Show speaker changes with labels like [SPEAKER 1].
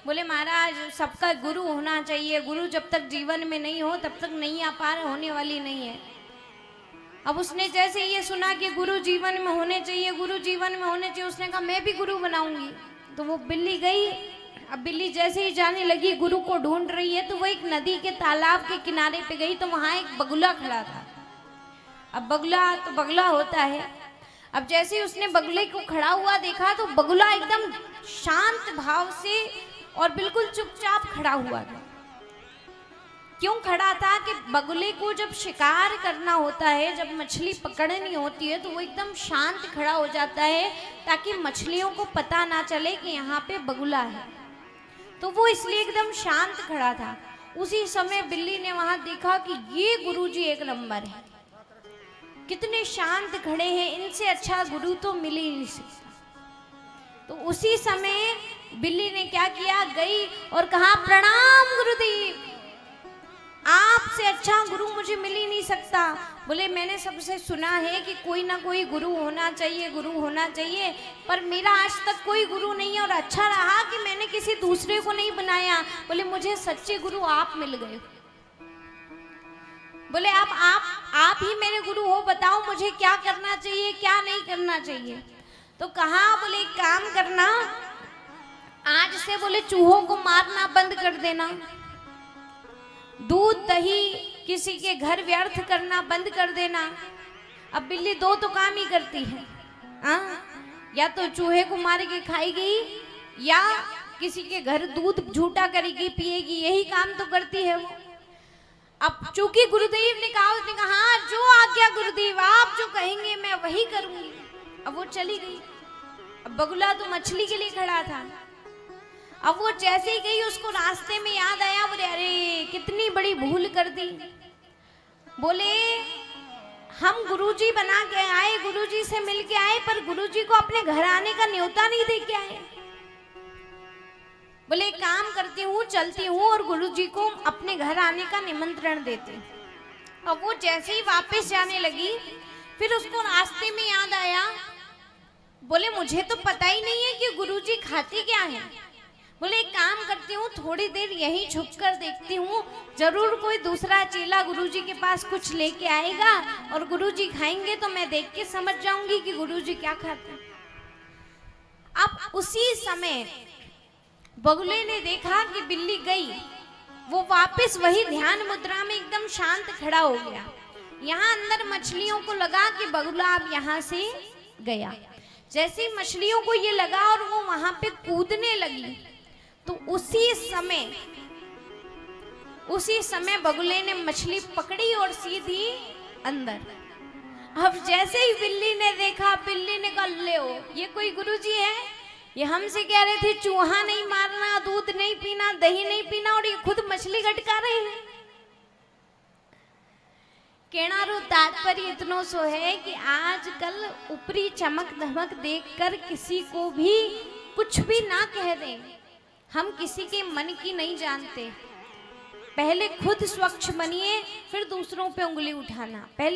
[SPEAKER 1] बोले महाराज सबका गुरु होना चाहिए, गुरु जब तक जीवन में नहीं हो तब तक नैया पार होने वाली नहीं है। अब उसने जैसे ये सुना कि गुरु जीवन में होने चाहिए, गुरु जीवन में होने चाहिए, उसने कहा मैं भी गुरु बनाऊंगी। तो वो बिल्ली गई। अब बिल्ली जैसे ही जाने लगी गुरु को ढूंढ रही है, तो वो एक नदी के तालाब के किनारे पे गई, तो वहां एक बगुला खड़ा था। अब बगुला तो बगुला होता है। अब जैसे ही उसने बगुले को खड़ा हुआ देखा तो बगुला एकदम शांत भाव से और बिल्कुल चुपचाप खड़ा हुआ था। क्यों खड़ा था कि बगुले को जब शिकार करना होता है, जब मछली पकड़नी होती है, तो वो एकदम शांत खड़ा हो जाता है ताकि मछलियों को पता ना चले कि यहाँ पे बगुला है। तो वो इसलिए एकदम शांत खड़ा था। उसी समय बिल्ली ने वहां देखा कि ये गुरुजी एक नंबर है, कितने शांत खड़े हैं, इनसे अच्छा गुरु तो मिल ही नहीं सकता। तो उसी समय बिल्ली ने क्या किया, गई और कहा प्रणाम गुरुदेव, आपसे अच्छा गुरु मुझे मिल ही नहीं सकता। बोले मैंने सबसे सुना है कि कोई ना कोई गुरु होना चाहिए, गुरु होना चाहिए, पर मेरा आज तक कोई गुरु नहीं है और अच्छा रहा कि मैंने किसी दूसरे को नहीं बनाया। बोले मुझे सच्चे गुरु आप मिल गए। बोले आप ही मेरे गुरु हो, बताओ मुझे क्या करना चाहिए क्या नहीं करना चाहिए। तो कहा बोले एक काम करना, आज से बोले चूहों को मारना बंद कर देना, दूध दही किसी के घर व्यर्थ करना बंद कर देना। अब बिल्ली दो तो काम ही करती है, या तो चूहे को मार के खाएगी या किसी के घर दूध झूठा करेगी पिएगी, यही काम तो करती है वो। अब चूंकि गुरुदेव ने कहा, उसने कहा हाँ जो आज्ञा गुरुदेव, आप जो कहेंगे मैं वही करूंगी। अब वो चली गई। अब बगुला तो मछली के लिए खड़ा था। अब वो जैसे ही गई उसको रास्ते में याद आया, बोले अरे कितनी बड़ी भूल कर दी। बोले हम गुरुजी बना के आए, गुरुजी से मिल के आए, पर गुरुजी को अपने घर आने का न्योता नहीं दे के आए। बोले काम करती हूँ चलती हूँ और गुरुजी को अपने घर आने का निमंत्रण देती। अब वो जैसे ही वापस जाने लगी, फिर उसको रास्ते में याद आया, बोले मुझे तो पता ही नहीं है कि गुरुजी खाते क्या है। बोले एक काम करती हूँ, थोड़ी देर यहीं छुप कर देखती हूँ, जरूर कोई दूसरा चेला गुरुजी के पास कुछ लेके आएगा और गुरुजी खाएंगे तो मैं देख के समझ जाऊंगी कि गुरुजी क्या खाते हैं। अब उसी समय बगुले ने देखा कि बिल्ली गई, वो वापस वही ध्यान मुद्रा में एकदम शांत खड़ा हो गया। यहाँ अंदर मछलियों को लगा कि बगुला अब यहाँ से गया। जैसे ही मछलियों को ये लगा और वो वहां पे कूदने लगी, तो उसी समय बगुले ने मछली पकड़ी और सीधी अंदर। अब जैसे ही बिल्ली ने देखा, बिल्ली ने कहा ले हो ये कोई गुरुजी है, ये हमसे कह रहे थे चूहा नहीं मारना, दूध नहीं पीना, दही नहीं पीना, और ये खुद मछली गटका रहे हैं। कहना तात्पर्य इतनो सो है कि आजकल ऊपरी चमक धमक देखकर किसी को भी कुछ भी ना कह दें। हम किसी के मन की नहीं जानते। पहले खुद स्वच्छ बनिए, फिर दूसरों पे उंगली उठाना। पहले